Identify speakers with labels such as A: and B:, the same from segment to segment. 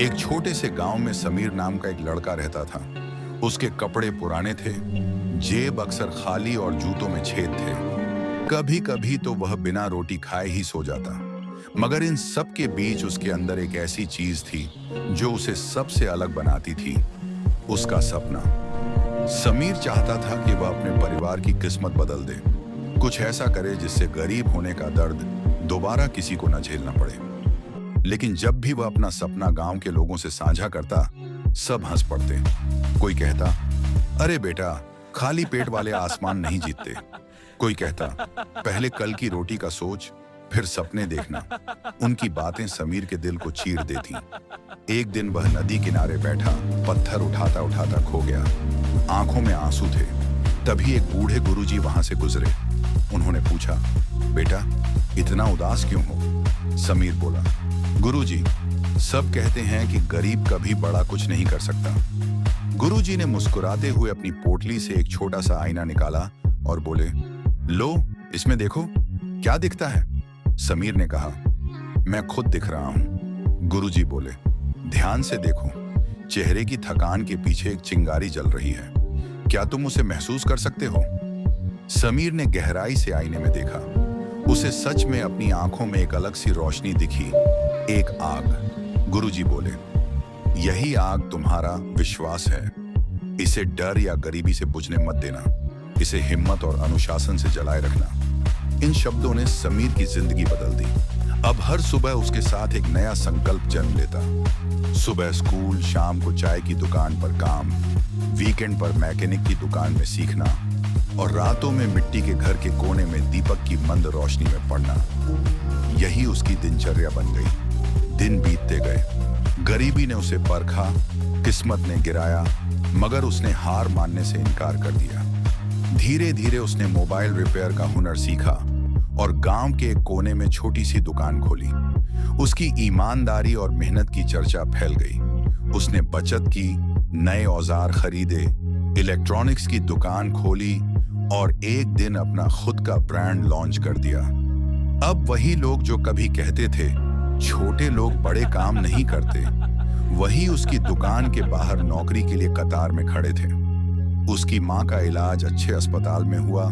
A: एक छोटे से गांव में समीर नाम का एक लड़का रहता था। उसके कपड़े पुराने थे, जेब अक्सर खाली और जूतों में छेद थे। कभी कभी तो वह बिना रोटी खाए ही सो जाता। मगर इन सब के बीच उसके अंदर एक ऐसी चीज थी जो उसे सबसे अलग बनाती थी, उसका सपना। समीर चाहता था कि वह अपने परिवार की किस्मत बदल दे, कुछ ऐसा करे जिससे गरीब होने का दर्द दोबारा किसी को न झेलना पड़े। लेकिन जब भी वह अपना सपना गांव के लोगों से साझा करता, सब हंस पड़ते। कोई कहता, अरे बेटा, खाली पेट वाले आसमान नहीं जीतते। कोई कहता, पहले कल की रोटी का सोच, फिर सपने देखना। उनकी बातें समीर के दिल को चीर देती। एक दिन वह नदी किनारे बैठा, पत्थर उठाता उठाता खो गया। आंखों में आंसू थे। तभी एक बूढ़े गुरुजी वहां से गुजरे। उन्होंने पूछा, बेटा, इतना उदास क्यों हो? समीर बोला, गुरुजी, सब कहते हैं कि गरीब कभी बड़ा कुछ नहीं कर सकता। गुरुजी ने मुस्कुराते हुए अपनी पोटली से एक छोटा सा आईना निकाला और बोले, लो, इसमें देखो, क्या दिखता है? समीर ने कहा, मैं खुद दिख रहा हूं। गुरुजी बोले, ध्यान से देखो, चेहरे की थकान के पीछे एक चिंगारी जल रही है। क्या तुम उसे महसूस कर सकते हो? समीर ने गहराई से आईने में देखा। उसे सच में अपनी आंखों में एक अलग सी रोशनी दिखी, एक आग। गुरुजी बोले, यही आग तुम्हारा विश्वास है। इसे डर या गरीबी से बुझने मत देना, इसे हिम्मत और अनुशासन से जलाए रखना। इन शब्दों ने समीर की जिंदगी बदल दी। अब हर सुबह उसके साथ एक नया संकल्प जन्म लेता। सुबह स्कूल, शाम को चाय की दुकान पर काम, वीकेंड पर मैकेनिक की दुकान में सीखना और रातों में मिट्टी के घर के कोने में दीपक की मंद रोशनी में पड़ना। यही उसकी दिनचर्या बन गई। दिन बीतते गए। गरीबी ने उसे परखा, किस्मत ने गिराया, मगर उसने हार मानने से इनकार कर दिया। धीरे धीरे उसने मोबाइल रिपेयर का हुनर सीखा और गांव के एक कोने में छोटी सी दुकान खोली। उसकी ईमानदारी और मेहनत की चर्चा फैल गई। उसने बचत की, नए औजार खरीदे, इलेक्ट्रॉनिक्स की दुकान खोली और एक दिन अपना खुद का ब्रांड लॉन्च कर दिया। अब वही लोग जो कभी कहते थे छोटे लोग बड़े काम नहीं करते, वही उसकी दुकान के बाहर नौकरी के लिए कतार में खड़े थे। उसकी मां का इलाज अच्छे अस्पताल में हुआ,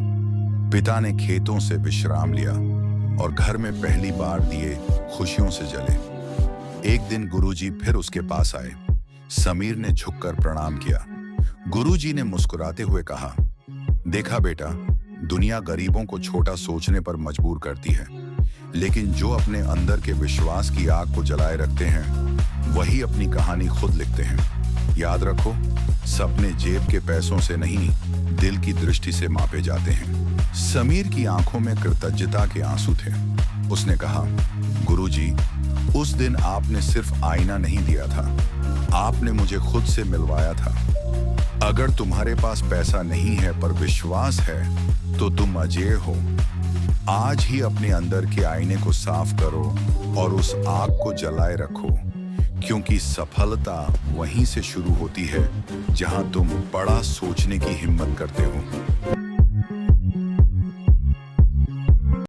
A: पिता ने खेतों से विश्राम लिया और घर में पहली बार दिए खुशियों से जले। एक दिन गुरुजी फिर उसके पास आए। समीर ने झुककर प्रणाम किया। गुरुजी ने मुस्कुराते हुए कहा, देखा बेटा, दुनिया गरीबों को छोटा सोचने पर मजबूर करती है, लेकिन जो अपने अंदर के विश्वास की आग को जलाए रखते हैं, वही अपनी कहानी खुद लिखते हैं। याद रखो, सपने जेब के पैसों से नहीं, दिल की दृष्टि से मापे जाते हैं। समीर की आंखों में कृतज्ञता के आंसू थे। उसने कहा, गुरुजी, उस दिन आपने सिर्फ आईना नहीं दिया था, आपने मुझे खुद से मिलवाया था। अगर तुम्हारे पास पैसा नहीं है पर विश्वास है, तो तुम अजेय हो। आज ही अपने अंदर के आईने को साफ करो और उस आग को जलाए रखो, क्योंकि सफलता वहीं से शुरू होती है जहां तुम बड़ा सोचने की हिम्मत करते हो।